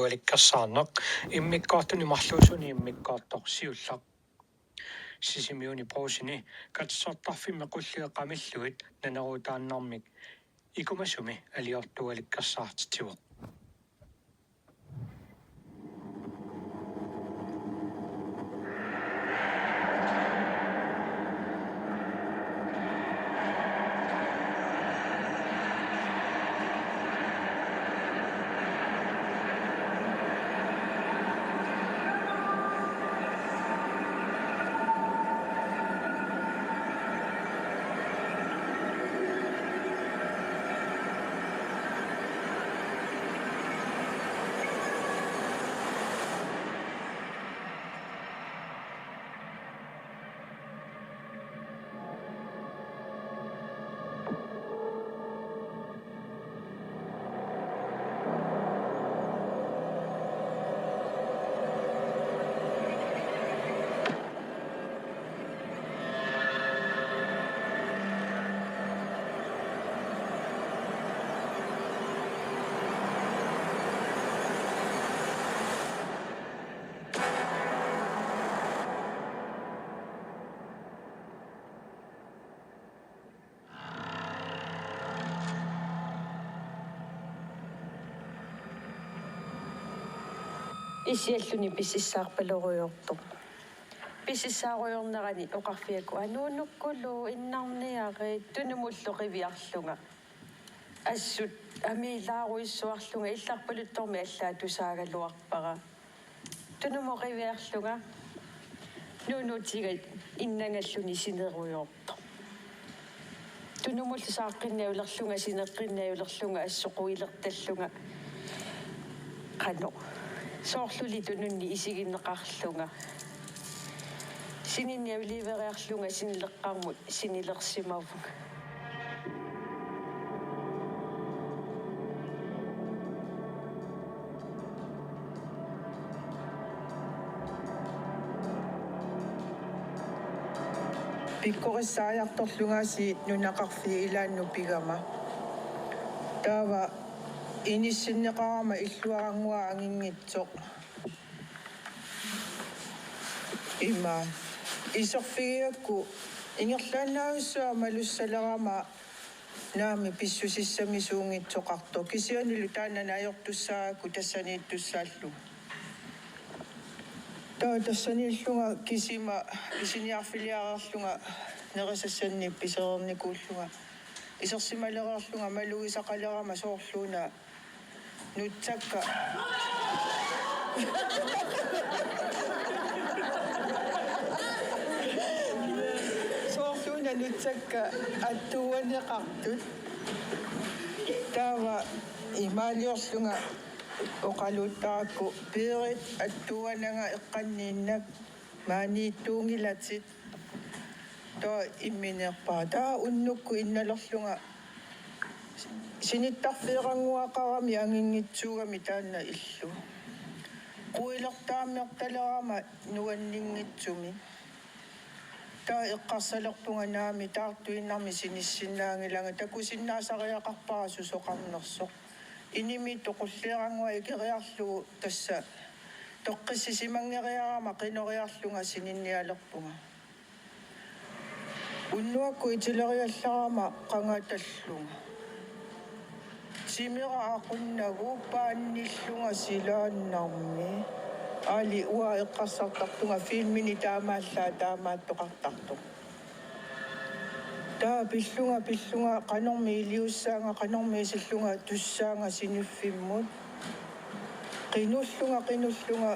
Ualikkassаарneq immikkaartuni marluusuni immikkaartorsiullaq sisimiuni proosini katsortarfimmi qulliqamilluit nanerutaannarmik ikumasumi aliortualikkassаарtitivoq Isialluni pississaarpaluruyortu. Pississaaruyornerani oqarfiaku anuunukkulu innarniari tunumulluqiviarlunga. Assut amilaaruissuarlunga illarpaluttormi allaatusaagaluarpara. Tunumuqiviarlunga nuunutigat innangalluni sineruyortu. Tunumullu saaqqinniulerlunga sineqqinniulerlunga assoquilertallunga qano. Soorluli tununni isiginneqarlunga sininniaviliiveriarlunga sinilleqqarmut sinilersimavunga Pikkorissaajartorlungaasi nunaqarfi ilaannu pigama taava inissinneqarama illuarangua anginnitsoq ima isorfigiakku ingerlaannaagussua malussalerama naami pissusissami suungitsoqarto kisianilu taanana ajortussaaku tassaniittussaallu tassaniillunga kisiniarfiliarerlunga nerisassanni piserernikuullunga isersimalererlunga maluisaqalerama soorluuna nutsakka soorluuna nutsakka attuuaneqartut taava imaaliorlunga oqaluuttarakku piirit attuuananga eqqanniinnak maaniittuungilatit taa immineerpaa taa unnukku innalerlunga sinittarfiiqanguaqarami anginnitsuugami taanna illu quilertaammiortalerama nuanninngitsumi taa eqqarsalertunga naami taartuinnarmi sinissinnaangilanga takusinnaasariaqarparasu soqarnersoq inimi toqulleerangua ikeriarlugu tassa toqqissisimanngeriarama qinoriarlunga sininnialerpunga unnuakku itileriallarama qangatallunga simira aqunnagu paannillunga silaannarmi ali ua eqqarsartartunga filmini taamaallaa taamaattoqartartuq taa pillunga qanormi iliussaanga qanormi isillunga tussaanga siniffimmut qinullunga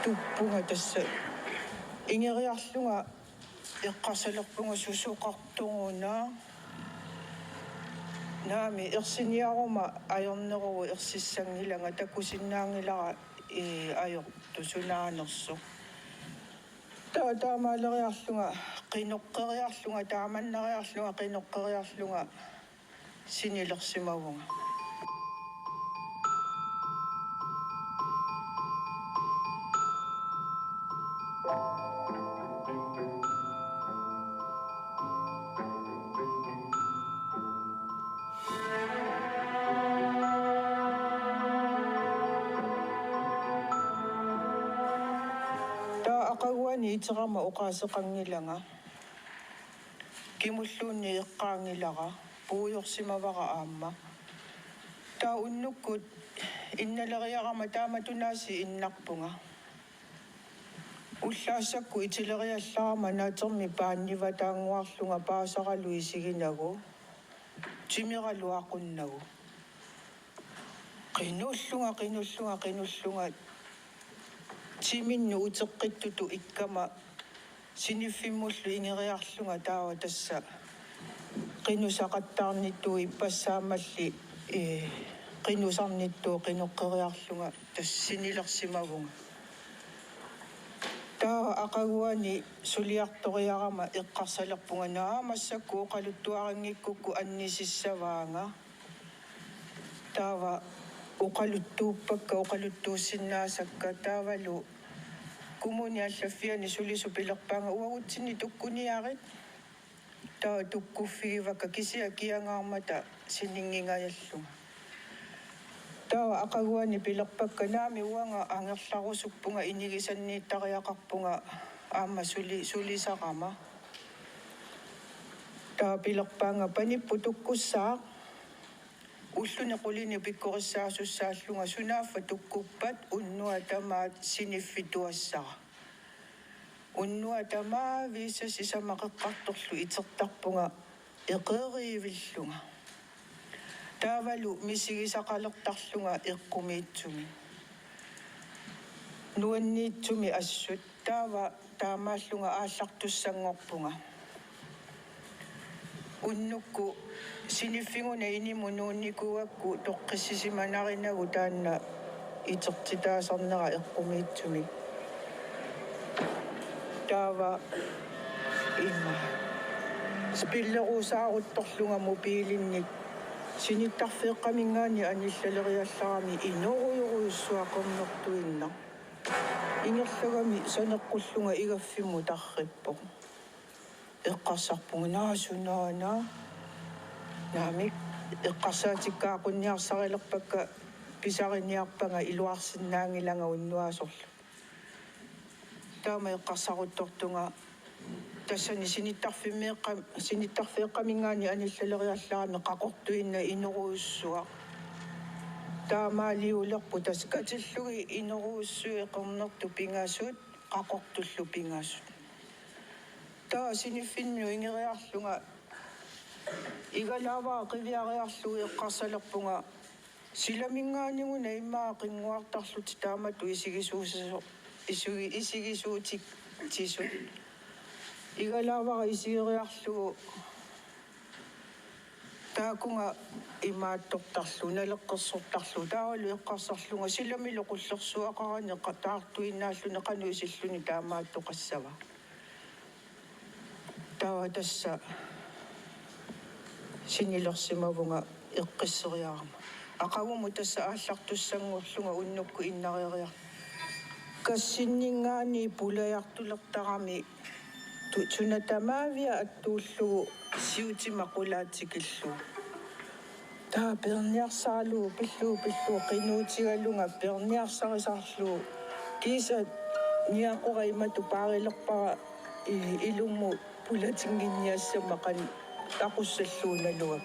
tuppunga tassa ingeriarlunga eqqarsalerpunga susuqartunguna naami ersiniaruma ajornerugu ersissangilanga takusinnaangilara ajortu sunaanersu taamaaleriarlunga qinoqqeriarlunga taamanneriarlunga qinoqqeriarlunga sinilersimavunga akagwani itirama uqaseqangilanga kimullunni eqqaangilaqa puuyorsimavaqa aamma taa unnukkut innaleriaqama taamatunaasi innarpunga уллаассакку итилериалларама наатерми пааннива таангуарлунга паасаралу исигинагу тимиралуақуннагу qinullunga тиминну утеққиттуту иккама синиффиммуллу ингериарлунга таава тасса qinusaqattaarnittu иппассаамалли qinusarnittu qinoqqeriарлунга тассинилерсимагунга таа акагуани сулиарториарама эққарсалерпунга наамассакку оқалуттуарангиккукку аннисиссаваанга таава оқалуттууппакка оқалуттууссиннаасакка таавалу кумуни аллаффиани сулису пилерпаанга уагутсини туккуниарит таа туккуффигивакка кисиа киангаармата синингингаяллунга таа акагуани пилерпакка наами уанга ангерларусуппунга инигисаннииттариақарпунга аама сулисарама таа пилерпаанга паниппу туккуссаа уллуни qulini pikkorissaasussааллунга сунааффа туккуппат уннуа тамаат синиффитуассара уннуа тамаа висас исамақеққарторлу итертарпунга эқеериивиллунга таавалу мисигисақалертарлунга эққумиитсуми нуанниитсуми ассут таава таамааллунга ааллартуссангорпунга уннукку синиффигуна инимунуунникуакку тоққиссисиманаринагу таанна итертитаасарнера эққумиитсуми таава има спиллерусаарутторлунга мобилинник синиттарфеэққамингаани аниллалериалларами инооруйоруйуссуақорнертуинна ингерллагами санеққуллунга игаффиму тарриппо эққарсарпунга наасунаана наамик эққарсаатиккаақунниарсарилерпакка писариниарпага илуарсиннаангилага уннуасорлу таама эққарсаруттортунга тассани синиттарфеэққамингаани аниллалериалларами қақортуинна инеруйуссуа таамаалиулерпу таскатиллуги инеруйуссуи эқернерту пингаасуут қақортуллу пингаасут таа синиффинну ингериарлунга игалааваа қивиариарлуги эққарсалерпунга силамингаанингуна иммаа қингуартарлути таамату исигисуутик тисут игалааваа исигериарлугу таакунга имааттортарлу налеққерсортарлу таавалу эққарсарлунга силамило қуллерсуақарани таартуиннааллуни қану исиллуни таамааттоқассава таава тасса синилерсимавунга эққиссериарама ақагуму тасса ааллартуссангурлунга уннукку иннариариар кассиннингаани пулаяртулертарами тунатамаавиа аттууллугу сиутимақулаатикиллу таа перниарсаалуу пиллуу қинуутигалунга перниарсарисарлуу киса ниақора имату паарилерпара илумму пулатингинниассамақан тақуссаллууналуак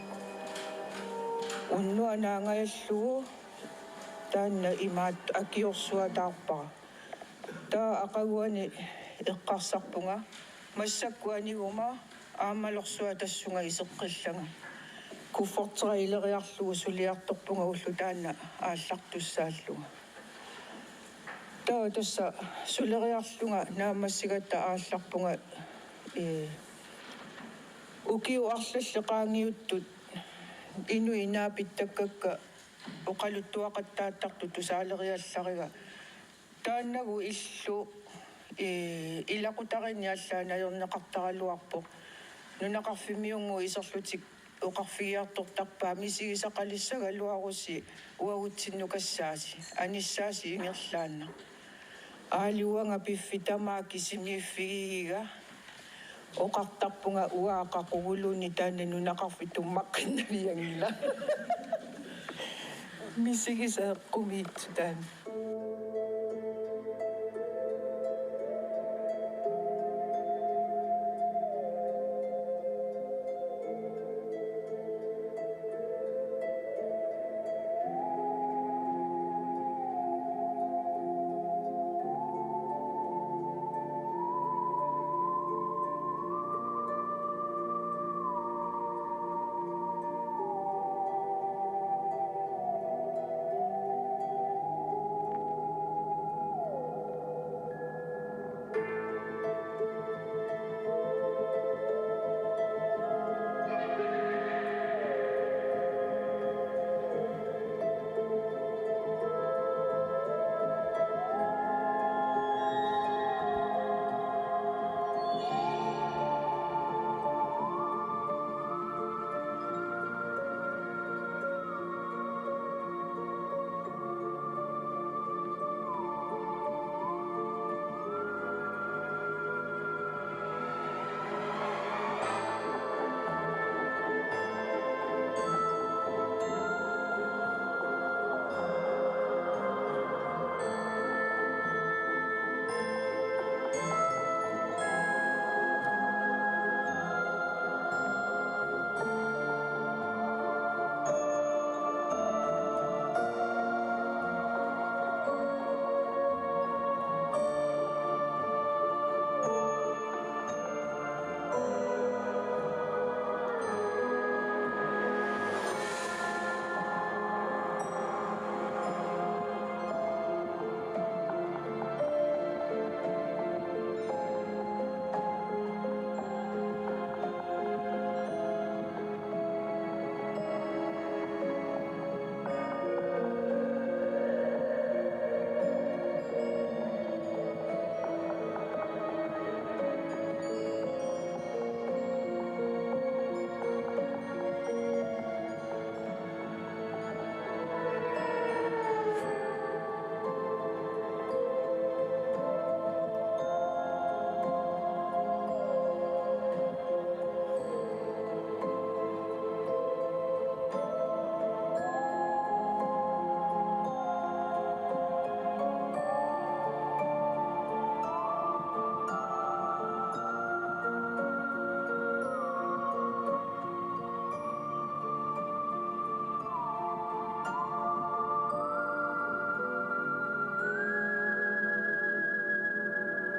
уннуанаангаяллугу таанна имаат акиорсуатаарпара таа ақагуани эққарсарпунга массаккуанигума аамалорсуа тассунга исеққиллага куффортера илериарлугу сулиарторпунга уллу таанна ааллартуссааллуга таа тасса сулериарлунга наамассигатта аалларпунга укиу арлаллеқаангиуттут ину инаапиттаккакка оқалуттуақаттааттарту тусаалериалларига тааннагу иллу илақутариниаллаанаернеқартаралуарпо нунақарфимиунгу исерлутик оқарфигиартортарпаа мисигисақалиссагалуаруси уагутсиннукассааси аниссааси ингерлаанна аалиуанга пиффитамааки синиффигигига оқартарпунга уаақақугулуни таанна нунақарфитуммаққинналиангила мисигисаэққумиитсутаан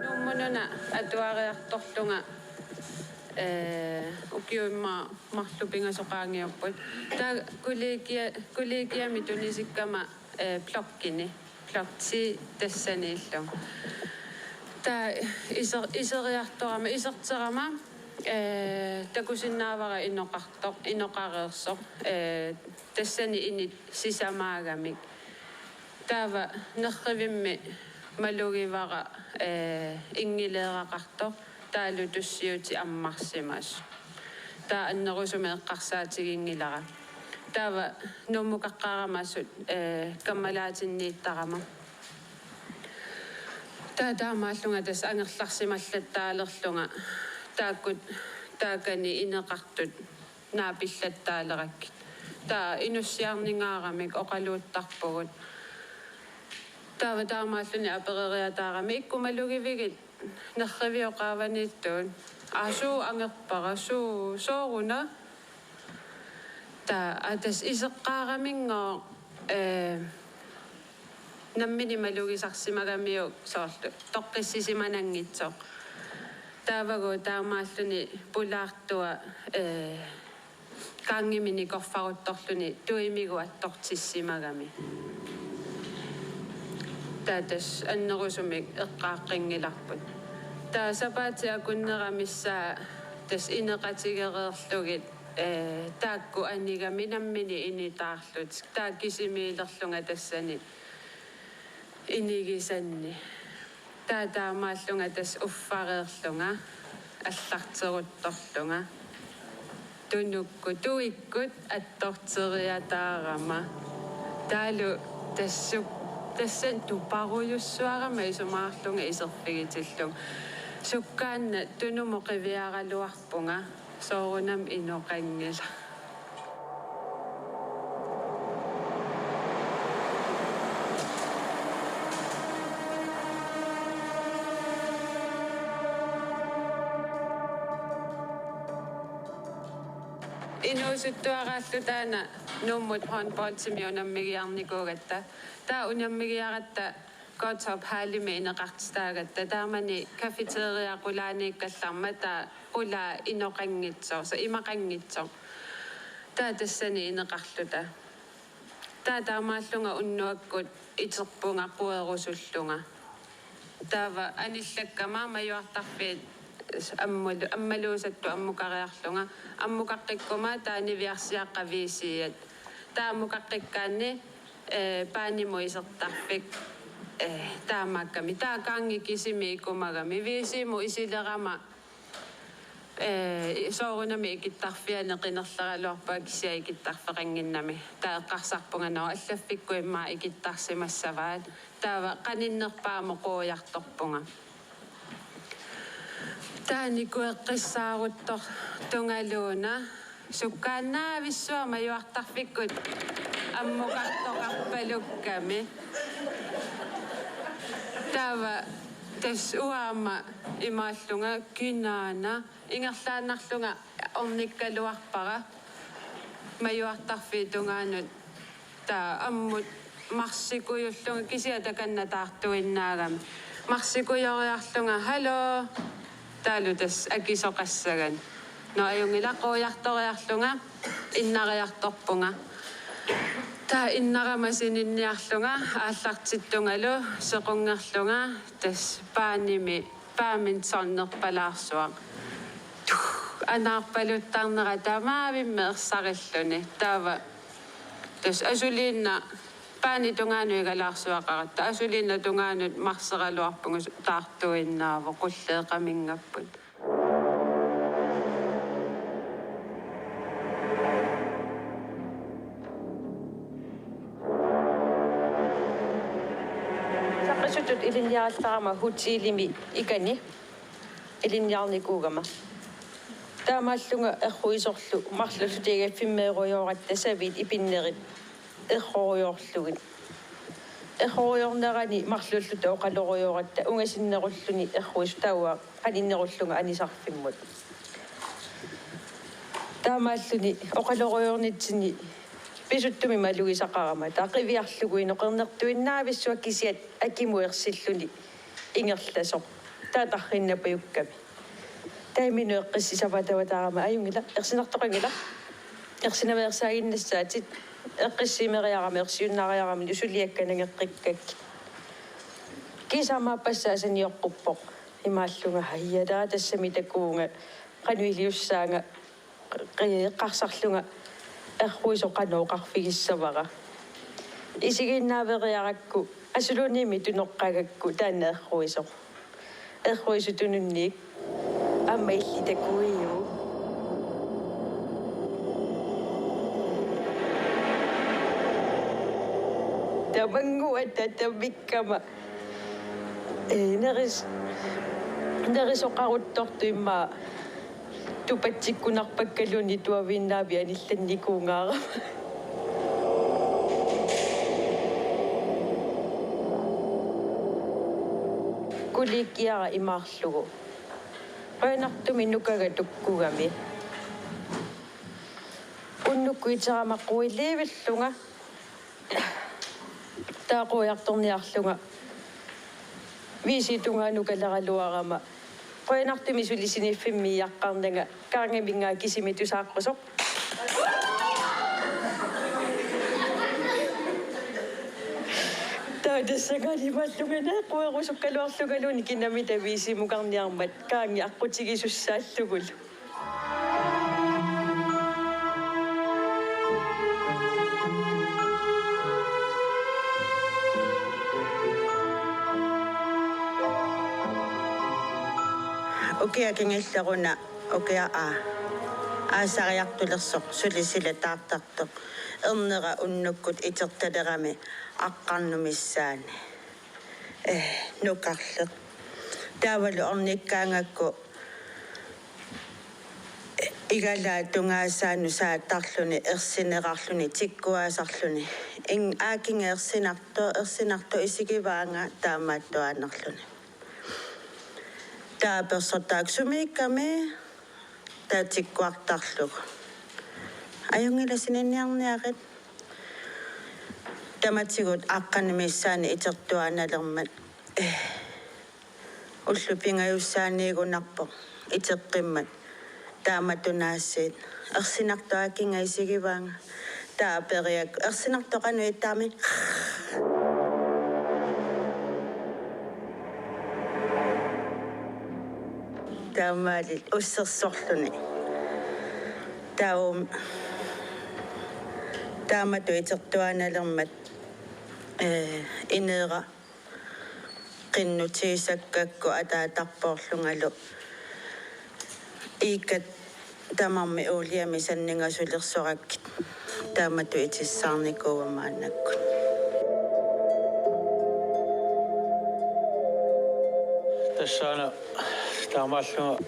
нууммунуна атуариарторлунга укиумма марлупингасоqaangiorput таа коллегиами тунисиккама плоккини плокти тассанииллун таа исериарторама исертерама такусиннаавара иноқареерсоқ тассани инит сисамаагамик таава нерривимми малугивара ингилеерақартор таалу туссиути аммарсимас таа аннерусуми эққарсаатигингилара таава нуммукаққарамассут каммалаатиннииттарама таамааллунга тас ангерларсималлаттаалерлунга тааккут таакани инеқартут наапиллаттаалераккит таа инуссиарнингаарамик оқалууттарпугут таава таамааллуни аперериатаарами иккумалугивигит нерривиоқааваниттуун асуу ангерпара сооруна таа атас исеққаарамингоо наммини малугисарсимагамиу соорлу тоққиссисиманангитсоқ таавагу таамааллуни пулаартуа кангимини корфарутторлуни туимигу аттортиссимагами таатас аннерусумик эққааққингиларпут таа сапаати акуннерамиссаа тас инеқатигереерлугит таакку анигами наммини инитаарлут таа кисимиилерлунга тассани инигисанни таамааллунга тас уффареерлунга аллартерутторлунга тунукку туиккут аттортериатаарама таалу тассан тупаруйуссуарама исумаарлунга исерфигитиллун суккаанна тунумо қивиаралуарпунга соорунам иноқангила инуусуттуарааллу таана нуммут handballtimi унаммигиарникуугатта таа унаммигиаратта готоп хаалими инеқартистаагатта таамани кафетериақулаанииккалларма таа қула иноқангитсоо са имақангитсоо таа тассани инеқарлута таа таамааллунга уннуаккут итерпунгаққуерусуллунга таава аниллаккама маюартарпиит аммалуусатту аммукариарлунга аммукаққиккума таанивиарсиаққавиисиат тааммукаққиккаанни пааниму исертарпик таамаакками таакаанги кисими икумагами виисиму исилерама соорунами икиттарфиане қинерлералуарпаа кисиа икиттарфеқангиннами таэққарсарпунганаа аллаффиккуиммаа икиттарсимассаваат таава қаниннерпаамо қуоярторпунга тааникуэққиссааруттор тунгалууна суккааннаависсуа маюартарфиккут аммукартоқарпалукками таава тас уаама имааллунга кинаана ингерлааннарлунга орниккалуарпара маюартарфи тунгаанут таа аммут марсикуйуллунга кисиа таканнатаартуиннаагами марсикуйориарлунга хало таалутас акисоқассаган ноаюнгилаққуярториарлунга иннариарторпунга таа иннарамасининниарлунга ааллартиттунгалу сеқунгерлунга тас паамин сорнерпалаарсуа анаарпалуттарнера тамаавимме ерсариллуни таава тас асулиинна паани тунгаануигалаарсуақаратта асулиинна тунгаанут марсералуарпугу таартуиннааво қуллеэқамингаппут саққисутут илинниаралларама хутиилими икани илинниарникуугама таамааллунга эрруисорлу марлулутигаффиммееруйоратта савит ипиннерит эррориорлугит эррориорнерани марлуллута оқалориоратта унгасиннеруллуни эрруистауа аниннеруллунга анисарфиммут таамааллуни оқалориорнитсини писуттуми малугисақарама таақивиарлугуи ноқернертуиннаависсуа кисиат акимуерсиллуни ингерласоқ таатарриннапаюкками таиминуэққиссисаватаватаарама аюнгила ерсинартоқангила ерсинавеерсаагиннассаатит эққиссимериарами ерсиуннаариарами усулиакканангеққиккак кисамааппассаасаниорпуппоқ имааллунга хайялаа тассами такуунга qanуилиуссаанга қиеққарсарлунга эрруисоқанооқарфигиссавара исигиннаавериаракку асулууними тунеққагакку таана эрруисутунунниик аммаилли такуиу тамангуата тамиккама нерисоқаруттортуимма тупатсиккунарпаккалуни туавиннаави анилланникуунгаара куликкиара имаарлугу qanartumi nukaga tukkugami unnukuiteraamaqquilleevillunga taaquiartorniarlunga viisitungaanukalaраluarama qanartumi sulisiniffimmiyaaqqarnanga kaangamingaa kisimitusaaqqusoq таадассагалималлугана қуерусуккалуарлугалуни кинамита висимукарниармат каанги аққутигисуссааллугулу океа кингиллеруна океа аасариартулерсоқ сулисилатаартартоқ эрнера уннуккут итерталерами аққарнумиссаани нукарлеқ таавалу орниккаангакку игалаа тунгаасаану сааттарлуни ерсинерарлуни тиккуаасарлуни аакинга ерсинарто исигиваанга таамааттуаанерлуни тааперсортааксумиикками таатиккуартарлугу аюнгиласининниарниарит таматсигут аққанимиссаани итертуааналермат уллупингаюссааниигунарпо итеққиммат тааматунаассиит ерсинартуакинга исигиваанга таапериак ерсинартоқануи таами таамаалит уссерсорлуни таум таамату итертуааналермат инеера qinнутиисаккакку атаатарпоорлунгалу икат тамарми уулиами саннингасулерсораккит таамату итиссаарникуумааннакку тассаана таамааллунга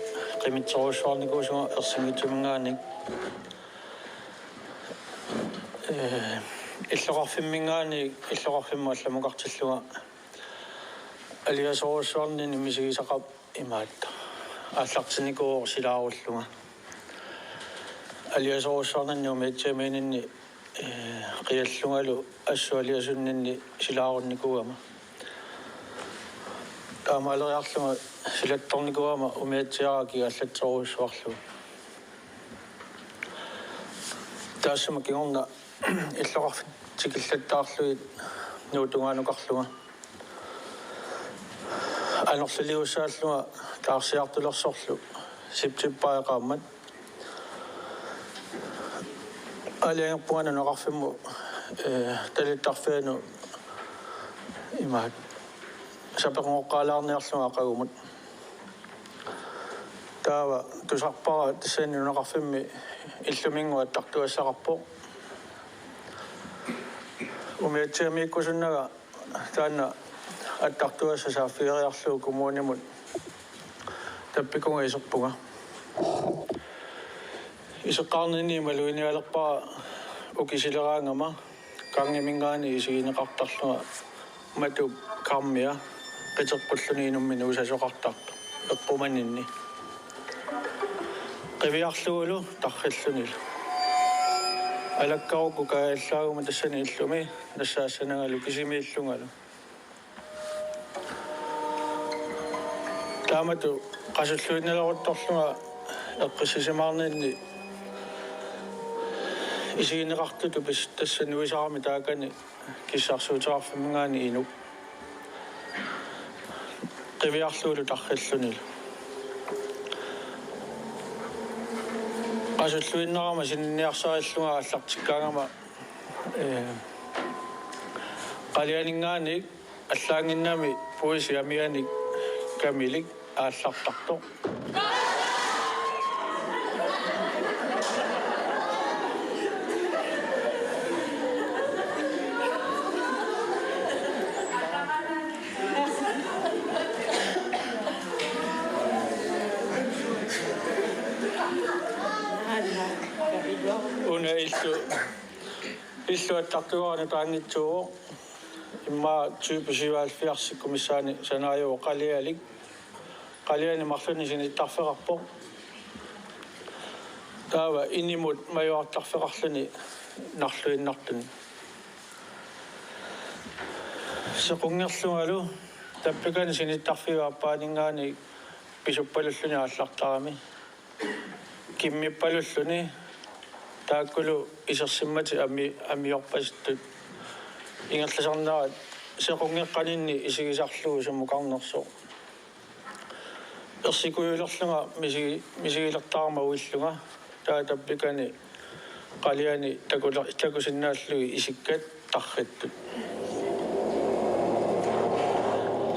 qimitsорусуарникуусунга ерсимитумнгааник иллоқарфиммингаани иллоқарфиммаалламукартиллуга алиасоруссуарнини мисигисақап имаатта ааллартиникуу силааруллунга алиасоруссуарнанниу мейтсамининни қиаллунгалу ассуалиасуннинни силаарунникуама таамаалериарлунга силатторникуама умиатсиарааки аллатсоруссуарлу таасма кигорна иллоқарфитикиллаттаарлуит нуутунгаанукарлуга анерлилиуссааллуга таарсиартулерсорлу сиптиппаеқааммат алиангпуана ноқарфимму талиттарфиану имаат сапеқоққалаарниарлуга ақагумут таава тусарпара тассаани ноқарфимми иллумингуа тартуассақарпо умиатсиамииккусуннага таана аттартуасса сааффиериарлуу коммунимут таппикунга исерпуга исеққарнини малуиниалерпаа укисилераангама кангимингаани исигинеқартарлуга мату каммиа qiterpulлуни инуммини усасоқартарпа эққуманинни qivиарлугулу тарриллунилу алаккаруку кааллаагума тассани иллуми нассаассанагалу кисимииллунгалу таамату qasullуинналерутторлуга эққиссисимаарнинни исигинеқартуту пис тассани уисаарми таакани киссаарсуутеқарфимингаани инук qivиарлуулу тарриллунила qasullуиннерама синниарсариллунга аллартиккаангама qalианингаани аллаангиннаами пуиси амианик камилик ааллартарто уна иллу аттартугаани таангитсуо имма тюписиваалфиарсиккумиссаани санарио qalиани марлуни синиттарфеқарпо таава инимут маюартарфеқарлуни нарлуиннартуни сеқунгерлунгалу таппикани синиттарфиуаппаанингаани писуппалуллуни ааллартарами киммиппалуллуни тааккулу исерсиммати амиорпаситтут ингерласарнаа сеқунгеққанинни исигисарлугу саммукарнерсо ерсикуйулерлунга мисигилертаарма уиллунга таатаппикани qalиани такусиннааллуги исиккат тарриттут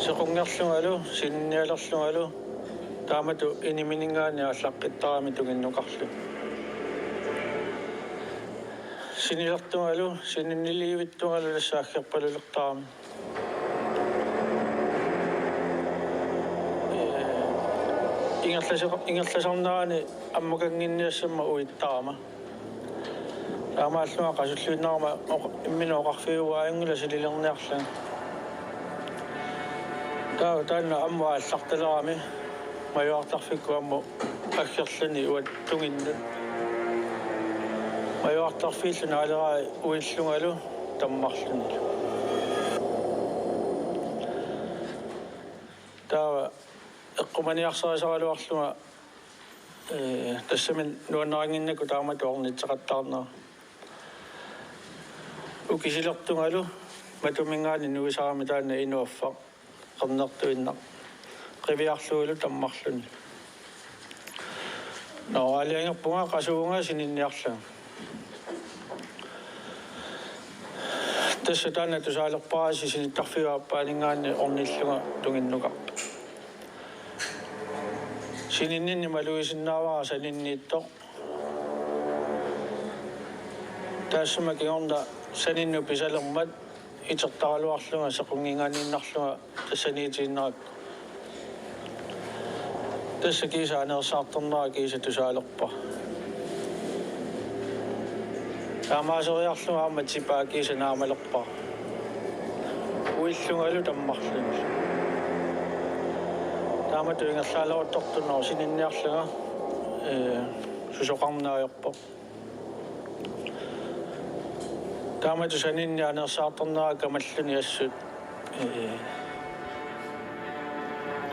сеқунгерлунгалу синниалерлунгалу таамату иниминингаани ааллаққиттарами тугиннукарлу синилертунгалу сининниливиттунгалу лассааххерпалулертарами ингерласарнаани аммакангинниассамма уиттарама таамааллунга qasullуиннарма имминооқарфиуаангула силилерниарлаа таана амма алларталерами маюартарфикку амму аггерлани уат тугиннут маюартарфииллуна алераа уиллунгалу таммарлуни таава эққуманиарсарисаралуарлунга тассамин нуаннарингиннаку таамату орнитсеқаттаарнаа укисилертунгалу матумингаани нуисарами таана инуаффа qernnertuinna qiviarluulu tammarluni noaliangerpunga qasuunga sininniarlaa tassa taana tusaalerpaasi sinittarfiuappaaningaanni ornillunga tunginnuka sininninni maluisinnaavara saninniittoq taassuma kingorna saninnu pisalermat itertaraluarlunga sequngingaaninnarlunga тассаниитииннерак тасса киса анерсаарторнера киса тусаалерпа таамаасериарлунга аама типаа киса наамалерпа уиллунгалу таммарлуни таамату ингерлаалерутторторнер сининниарлуга сусоқарнааёрпо таамату санинни анерсаарторнера камаллуни ассут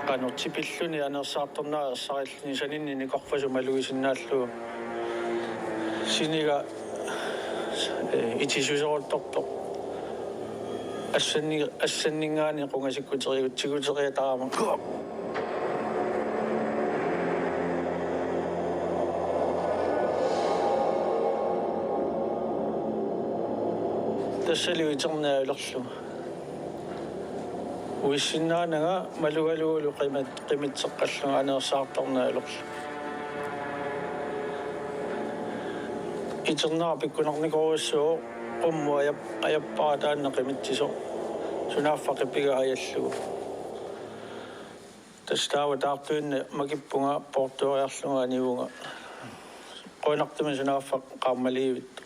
qanurtipilluni anersaartornaa ersarilluni saninni korfasu maluisinnaalluu siniga itisuseruttortoq assanningaani qungasikkuteriutsiguteriataama тассалу итернааулерлу уиссиннаанага малугалуулу qimitsеққаллунга анерсаарторнааулерлу итернаа пиккунарникоруссуу qummu ajapпаа таанна qimitsisо сунааффақиппига аяллугу тастаава таартуинна макиппунга портуариарлунга аниунга qoinartumi сунааффақ qaammaливит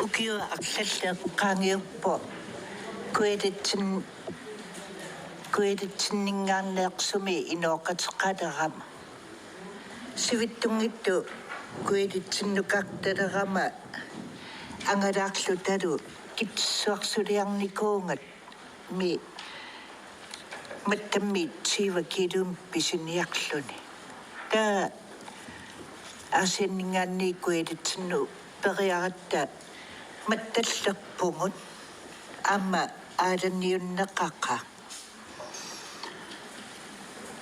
ukio aksella qaangiuppo kueditsinningaarneersumi inooqateqalerama sivittungittu kueditsinnukartalerama angalaarlu talu kitsuarsuliarnikuungat mi mattammi siiva kilum pisiniarluni ta asianningaanni kueditsinnu periaratta mattallerpungut amma aalaniunneqaqa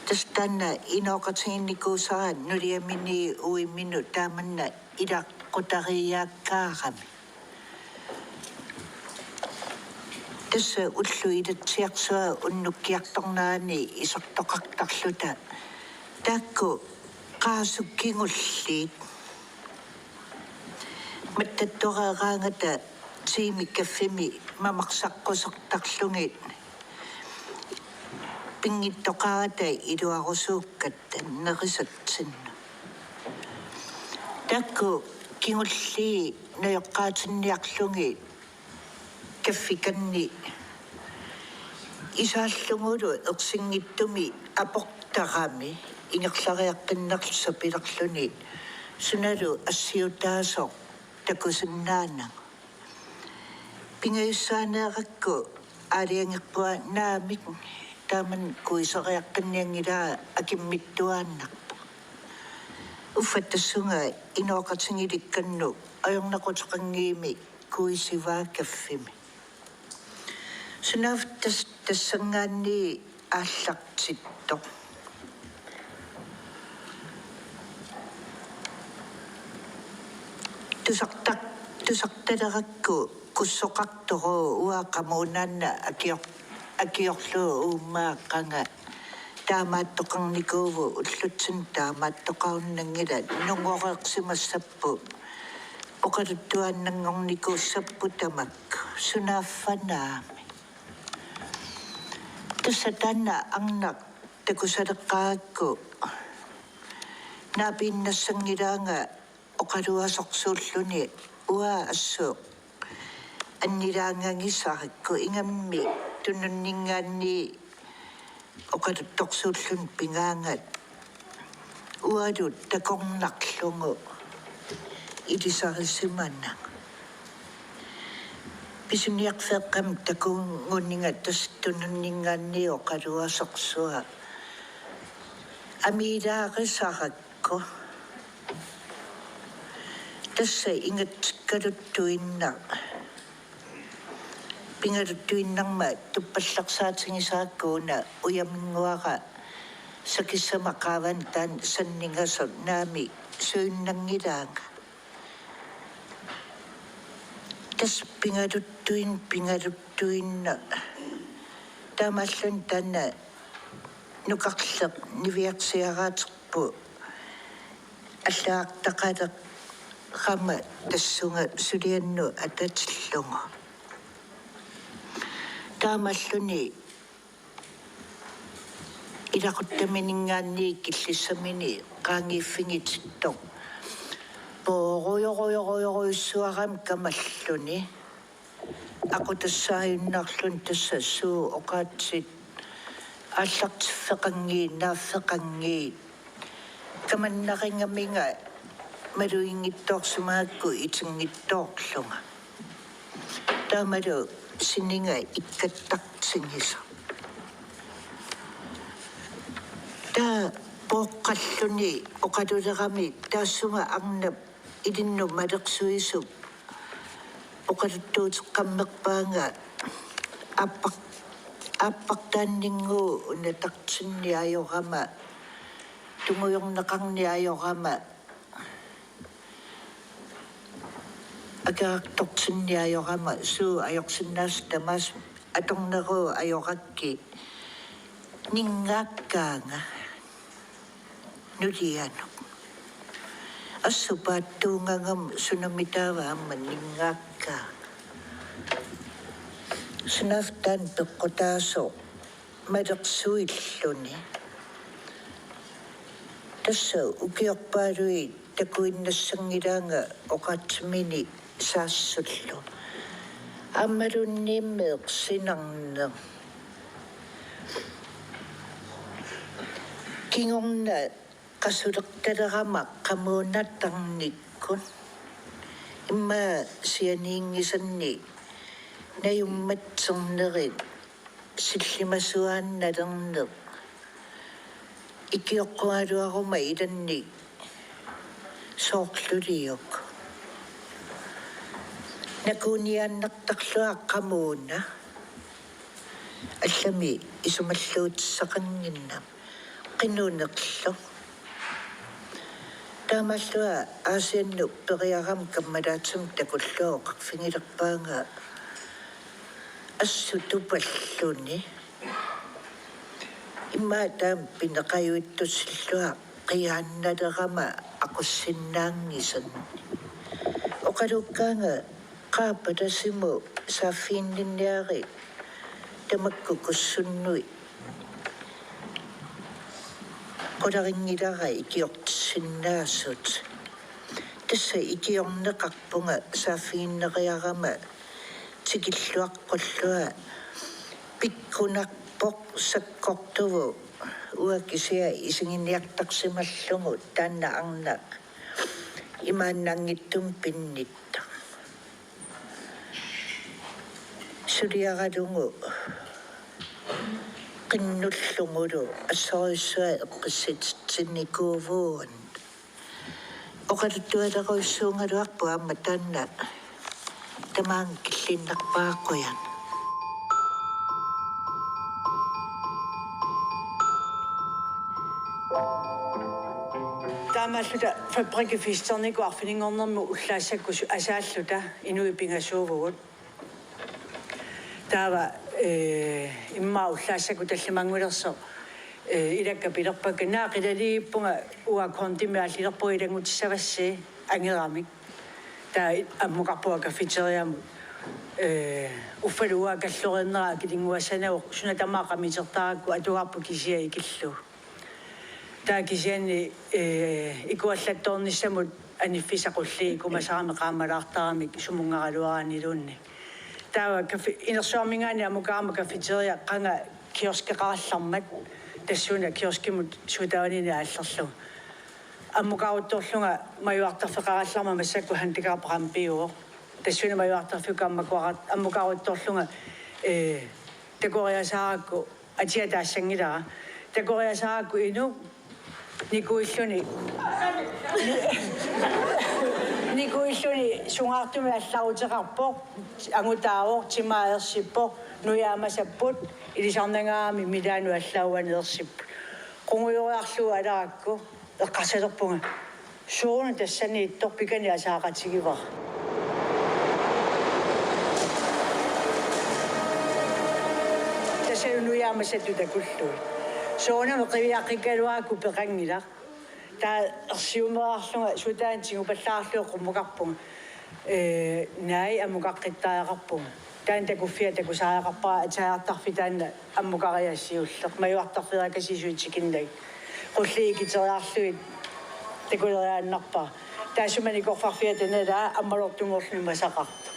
tastanna inooqatiginnikuusara nuliamini uiminu taamanna ilaqqutariyaakkaarami tassa ullu ilatsiarsuа unnukkiartornaani isortoqartarluta taakku qaasukkingulliit mattattoraaraangata tiimi kaffimi mamaqsaqqusartarlungit pingittoqarata iluarusuukkat nerisatsinna taakku kingulli nayoqqaatinniarlungi kaffikanni isaallungulu ersingittumi aportarami ingerlariaqqinnerlusa pilerluni sunalu assiutaasoq takusinnaana pingayussaaneerakku aaliangerpua naamik taaman kuiseriaqqinniangilaa akimmittuaannarpa uffattassunga inooqatingilikkannu ajornequteqangiimi kuisivaa kaffimi sunaaf tassangaanni aallartittoq tusartalerakku kussoqartoru uaqamuunaanna akiorlu uummaaqqanga taamaattoqarnikuuvu ullutsin taamaattoqarunnangila nungoreersimassappu oqaluttuaannangornikuussappu tamakku sunaaffanaami tussatanna arnaq takusaleqqarakku naapiinnassangilaanga oqaluasorsuulluni ua assuuq annilaangangisarikku ingammi tununningaanni oqaluttorsuullun pingaangat ualut takornarlungu ilisarisimana pisuniarfeqqam takungunninga tas tununningaanni oqaluasorsua amiilaarisarакку tassa ingatkaluttuinna pingaluttuinnarma tuppallarsaatigisaakkuuna uyaminguara sakissama qaavan taan sanningasor naami suinnangilaanga tas pingaluttuinna taamallun taanna nuqarleq niviarsiaraaterpu allaaqtaqaleq qama tassunga suliannu atatillungu taamalluni ilaquttaminingaanni killissamini qaangiiffingitittoq pooruyoruissuaram kamalluni aqutassaayunnarlun tassa suu oqaatsit аллартиффеқангии нааффеқангии каманнарингаминга малуингиттоорсумаакку итингиттоорлунга таамалу синнинга иккаттартсигиса таа поққаллуни оқалулерами таассума арнап илинну малерсуису оқалуттуутеққаммерпаанга аппартааннингу унатартинниайорама тумуйорнеқарниайорама акаартортинниайорама суу ajorsinnaas тамаас аторнеруу ajorакки нингааккаанга нулиану ассупааттуунгагам сунамитаава амма нингааккаа sunaftan peqqutaaso malersuilluni tassa ukiorpaalui takuinnassangilanga oqaatsimini saasullu аммалуннииммеэқсинарнер кингорна qasулерталерама qamуунаттарниккун имма сианиингисанни наюмматсернерит силлимасуаанналернер икиоққуалуарума иланни соорлулиок накунианнартарлуа qamууна аллами исумаллуутсақангинна qinunneqlu таамаллуа аасианну периарам каммалаатсум такуллоо qarfingilerpaanga ассутупаллуни имма таам пинеқаюиттуссиллуа қиаанналерама ақуссиннаангисан оқалуккаанга qaapatasimu saafiinninniari tamakku kussunnui qularingilara ikiortissinnaasut tassa ikiorneqarpunga saafiinneriarama tikilluaqqollua pikkunarpoq sakkortuvu uakisia isinginiartarsimallugu taanna arna imaannangittum pinnitta suliaralungu qinnullungulu assorissua eqqissitsinikuuvuun oqaluttualeruissuungaluarpu amma taanna tamaan killinnarpaaqquyan таамааллута фабрикифистернику арфилингорнэрму уллаассаккусу асааллута инуипингасуувгут таава иммаа уллаассаку таллимангулерсо илакка пилерпакка наақилалииппунга уа контимиаллилерпуилангутиссавассии ангерамик таа аммуқарпуа кафетериаму уффалуа каллориннера килингуассанау суна тамаақамитертаракку атуарпу кисия икиллу таа кисиани икуаллатторниссамут аниффисақулли кумасарами qaamalaartaramik сумунгаралуаранилуунни таава кафе инерсуармингаани амукаама кафетерия qanga киоскеқараллармат тассуна киоскимут сутаанини ааллерлу аммукаавутторлунга маюартарфеқаралларма массакку хантикаарпарампиуо тассуна маюартарфукааммакуарат аммукаавутторлунга такориасааракку атиатаассангилара такориасааракку ину никуиллуни сунгаартуми алларутеқарпо агутааво тимаерсиппо нуяамасаппут илисарнангаами милаану аллауанеерсиппу қунгуйориарлуу аларакку эққарсалерпунга суурна тассани итторпикани асаақатигивара тассани нуяамасатту такуллуи соонама қивиаққиккалуаакку пеқангила таа ерсиумераарлунга сутаантигупаллаарлуу қуммукарпунга наи аммукаққиттааяқарпунга таан такуффиа такусааяқарпаа атаартарфи таанна аммукариассиуллеқ маюартарфиракасисуитсикиннаг қуллиикитериарлуит такулериааннарпаа таасумани корфарфиа танала аммалортунгорлуни масақарту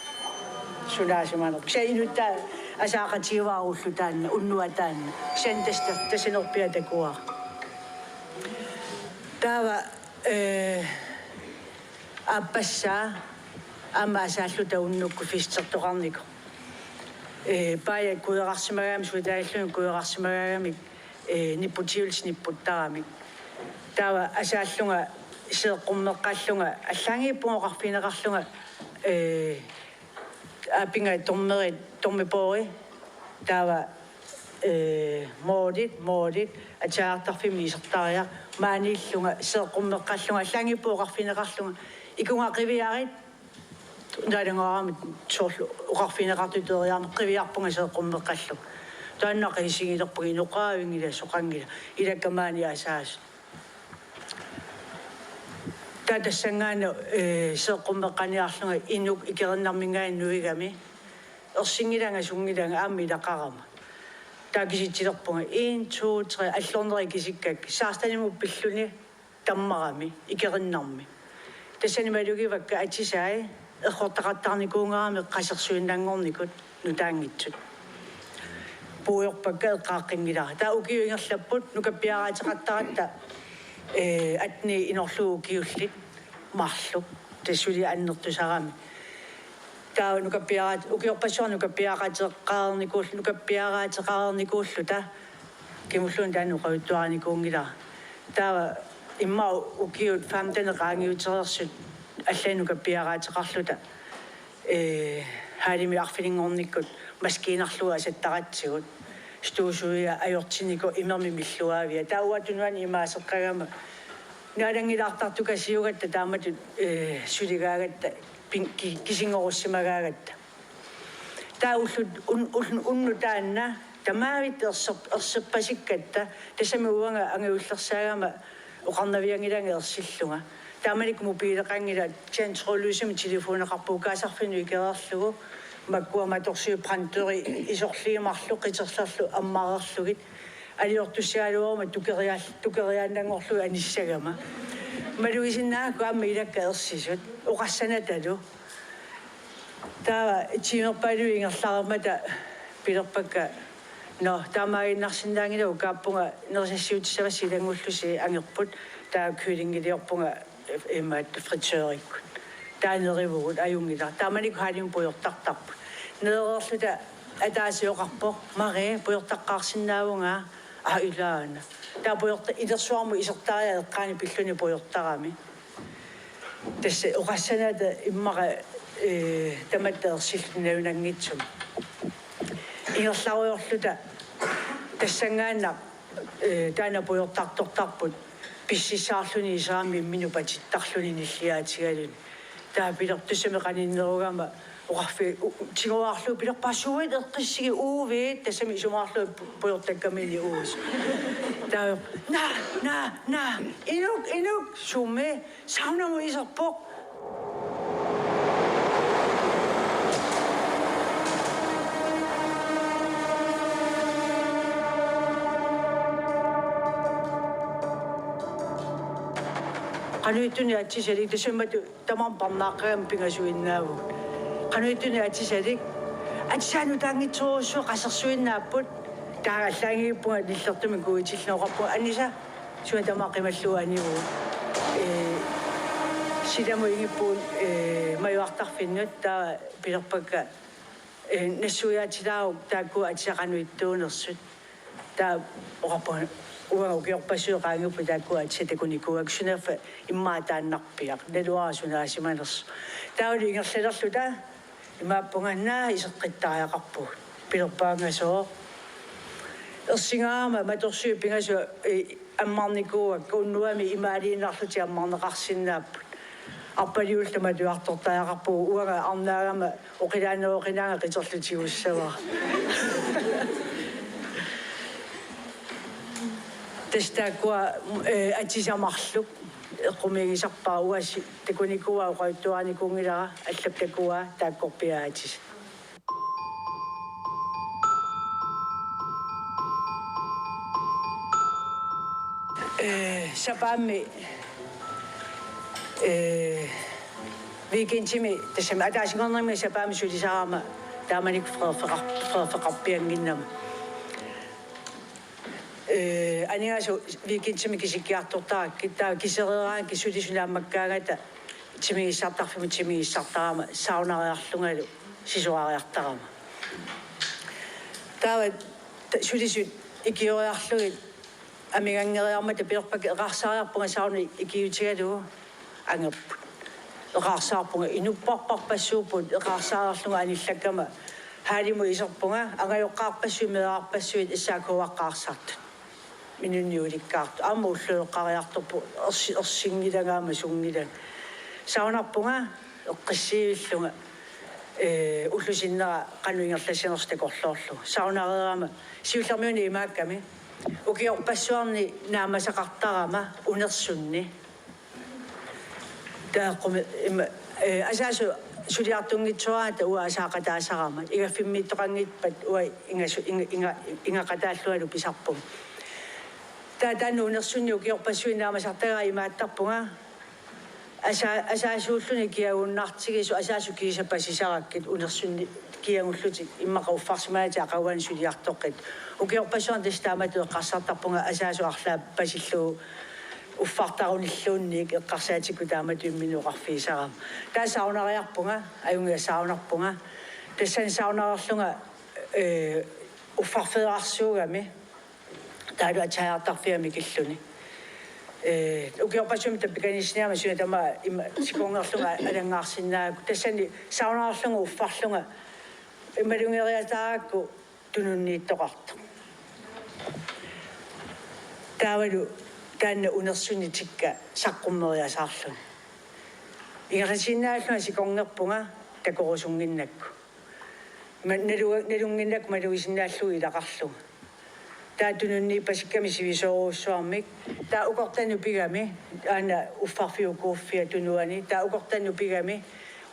сунаасуманер ксаинутта асаақатигивааруллу таанна уннуа таанна сантастер тасинерпиа такуа таава аппассаа амаасааллута уннукку фистертоқарнико пая куерарсимагаами сутааллуни куерарсимагаагами ниппутиулс ниппуттарамик таава асааллунга сеэққуммеққаллунга аллаангиппунгоқарфинеқарлунга апинга тормипори таава моодит атаартарфими исертариа мааниллунга сеэққуммеққаллунга аллаангиппуоқарфинеқарлунга икунгақивиарит налангаарами соорлу уқарфинеқартутериарне қивиарпунга сеэққуммеққаллу тааннақа исигилерпуги инуқаавингила соқангила илаккамаани асаас таатассангаана сеэққуммеққаниарлунга инук икернармингаан нуигами ерсингиланга сунгиланга аами илақарама таакиситсилерпунга 1 2 3 аллорнери кисиккак саарстаниму пиллуни таммарами икериннарми тассанималугивакка атисаи эққортақаттарникуунгаами қасерсуиннангорникут нутаангитсут пуйорпакка эққааққингилара таа укиуингерлаппут нукаппиараатеқаттаратта атни инорлуу укиуллит марлу тэсули аннертусарами таа нукаппиараат укиорпассуар нукаппиараатеқарникууллу та кимуллуун таanu qavittuarnikuungila таа имма укиут фамтанеqaangiuтерерсут аллану каппиараатеқарлута хаалими арфилингорниккут маскиинарлуа асаттаратсигут стуусуиа ajortiniku имерми миллуаавиа тауатунуани имаасеққагама наалангилаартартука сиугатта тааматут сулигаагатта кисингоруссимагаагатта таа уллут унну таанна тамаавит ерсеппасиккатта тасами уанга ангиуллерсаагама оқарнавиангиланга ерсиллунга тааманик мобилеқангила чансроллуисами телефонеқарпуукаасарфину икерерлугу маккуаматорсиу прантери исорлиимарлу қитерлерлу аммаарерлугит алиортуссаалуама тукериааннангорлу аниссагама малуисиннааку амма илакка ерсисут оқассанаталу таа тимерпалуингерлаармата пилерпакка но таамаагиннарсиннаангилау кааппунга нерсассиутиссавассилангуллуси ангерпут таа кюлингилиорпунга имаат фритёриккут таанеривугут аюнгила тааманик хаалим пуйортартарпут нерерлута атаасиоқарпо маре пуйортаққарсинаавунга илаана таа пуйорта илерсуарму исертариа эққаани пиллуни пуйортарами тассе оқассаната иммара таматтаерсиллунавинангитсум ингерларуйорлута тассангаанна таана пуйортартортарпут писсисаарлуни исаами минупатиттарлуни ниллиаатигалуни таа пилертусамеқаниннеругама оқарфи тигуаарлу пилерпассуит эққиссиги уувит тассами исумаарлу пуйортаккамини уус таа на инук сумме саунамо исерпоқ qanuituni atisalik tasamatu tamam parnaaqagam pingasuinnaavut qanuituni atisalik atsaanu taangitsuurussu qasersuinnaaput taagallaangippunga lillertumi kuitillnoqarpu anisa suan tamaqqimalluanivu sidamu ingippuun majuartarfinnut taa pilerpakka nassuiaatilaaruk taakku atisaqanuittuunersut taa oqarpu uang ukiorpassuuqaanguppu taakku atisatakunikuak sunerfa immaataannarpiaq naluarasunaasimaners tauli ingerlalerlu taa imaappunganna iseqqittariaqarpu pilerpaangasoo ersingaama matorsuu pingasu аммарникууак уннуами имаалииннарлути аммарнеқарсиннааппут арпалиултама туартортаақарпу уага арнаагама оқилаанеоқинаага қитерлутигуссава тестакуа атисамарлук эққумигисарпаа уаси такуникуа оқоиттуаникунгилара аллаптакуа тааккорпиаатис сапаами викентими тасама атаасингорнэрми сапаами сулисараама тааманик феқарпиангиннама аниасу викентими кисиккиартортаа киттаа кисерераан кисулисунааммаккаагата тимигиссартарфими тимигиссартарама саунариарлунгалу сисуариартарама таа сулисут икиориарлугит амигангериармата пиерпак эқарсаариарпунга сауни икиутигалу ангерпут эқарсаарпунга инуппарпарпассуупут эқарсаариарлунга аниллаккама хаалиму исерпунга ангайоққарпассуи меқарпассуит иссаакуаққарсартут минунниуликкаарту аама уллуеққариарторпу ерсингилагаама сунгилан саунарпунга эққиссиивиллунга уллусиннера кануингерласинерстакорлоорлу саунареерама сиуллермиуни имаакками укиорпассуарни наамасақартарама унерсунни тааққуми асаасу сулиартунгитсуаата уа асаақатаасарама игаффиммиттоқангитпат уа ингақатааллуалу писарпум таатаану унерсунни укиорпассуи наамасартага имааттарпунга асаасууллуни киагуннартигису асаасу кисапасисараккит унерсунни киагуллути иммаqa uffarsimaati aqawan suliartoqqit ukiorpassuan testaamatu eqqarsartarpunga asaasu arlaa pasilluu uffartarunilluunniik eqqarsaatiku taamatu imminuqarfiisaram taasaunariarpunga ajungia saunarpunga tassan saunararlunga uffarfeerarsuugami taalu atajartarfiami killuni ukiorpassuami tappikanisniama suatama sikongerlunga alangaarsinnaaku tassani saunararlunga uffarlunga imalungeriataakku tununniittoqartu taavalu taanna unersunitikka saqqumeriasaarlun ingerasinnaalluga sikongerpunga takorusunginnakku nalunginnak maluisinnaallugu ilaqarluga taatununni pasikkami sivisoruussuarmik taa ukortannu pigami aana uffarfiukuuffia tunuani taa ukortannu pigami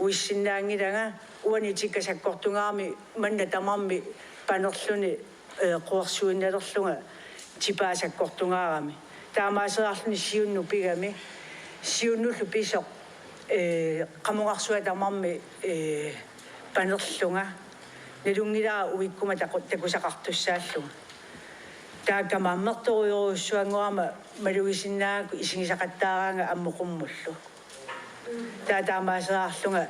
uissinnaangilanga uani tikkasakkortungaarmi manna tamarmi panerluni quarsuinnalerlunga tipaasakkortungaarami taamaaserarluni siunnu pigami siunnullu pisoq qamungarsuat tamarmi panerlunga nalungilaa uikkuma takusaqartussaalluga taakamaammertoruyoruussuanguarma malugisinnaakku isingisaqattaaraanga ammuqummullu taataamaaserarlunga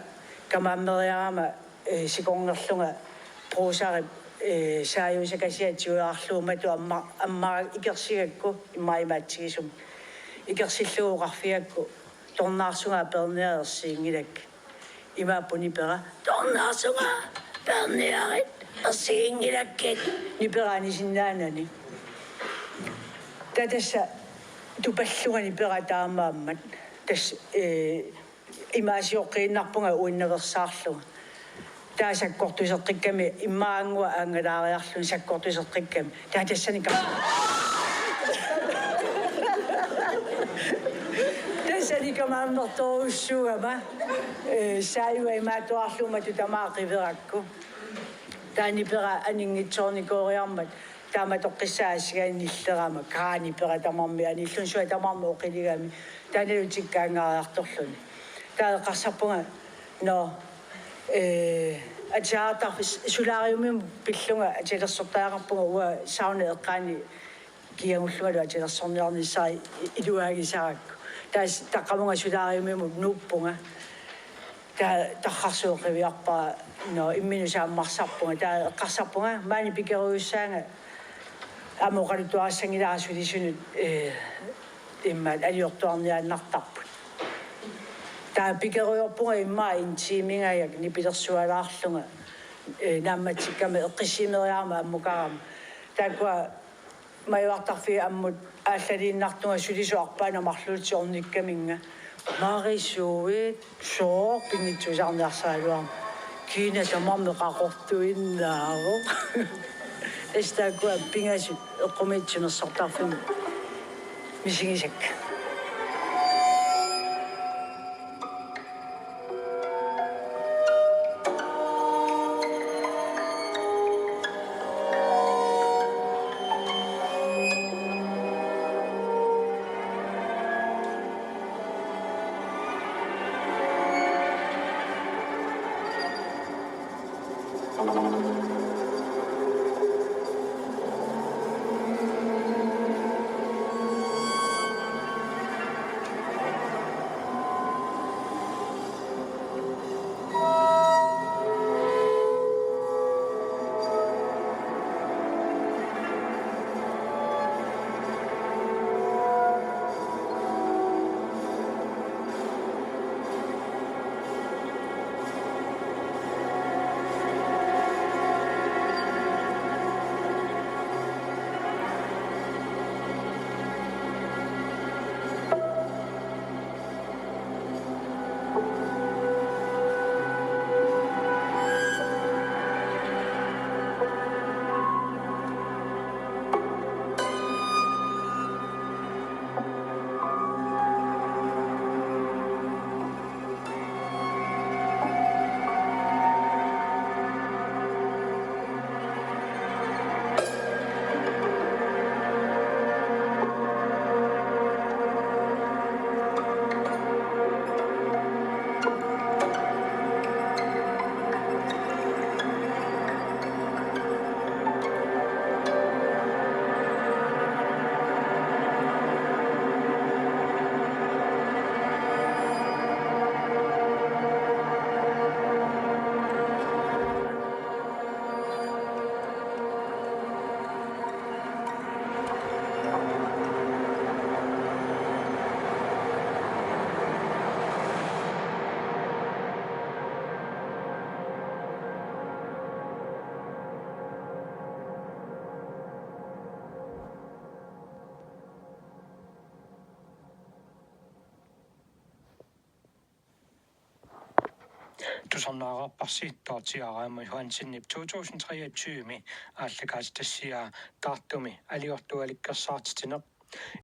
kamaameriarama sikorngerlunga proosari saayusakasiatiuarluumatu ammara ikersigakku immaimaatsigisum ikersilluuqarfiakku tornaarsunga perniaersiingilak imaapunipera tornaarsunga perniarit ersiingilakkit niperaanisinnaanani tatassa tupallungani perataamaammat tas imaasiorqiinnarpunga uinneversaarluga taasakkortuseqqikkami immaangua aangalaariarlun sakkortuseqqikkami taatassani tassani kamaammertoruussuugama saayua imaatuarluumatu tamaaqiverakku taanipera aningitsoornikooriarmat taamatoqqissaasigaannillerama kaanipera tamarmi anillun sua tamarmi oqiligami taanalu tikkaangaariartorluni taaeqqarsarpunga no atjaatarfis sulaariumim pillunga atilersortaaqarpunga ua sauna eqqaani kiangullugalu atilersorniarnissari iluaagisarakku taas taqqamunga sulaariumim nuuppunga tarrarsuuqiviarpaa no imminusaammarsarpunga taa eqqarsarpunga maani pikeruussaanga amoqalutuarassangilaarsulisunut immaat aliortuarniaannartarput taa pikeruyorpunga immaa intiimingajak nipilersualaarlunga naammatsikkami eqqissimeriarma ammukarama taakua majuartarfi ammut ааллалииннартунга сулисуарпаанамарлуутиорниккаминга марисууит соо пингитсусарниарсаалуар кина тамарме qaqortuinnaaru эстакуа пингасут эққумитсунерсортарфими мисигисакка тусарнаараарпарси тоортиараама хуансиннип 2023 ааллакаас тассиа таартуми алиортуаликкерсаартитинеq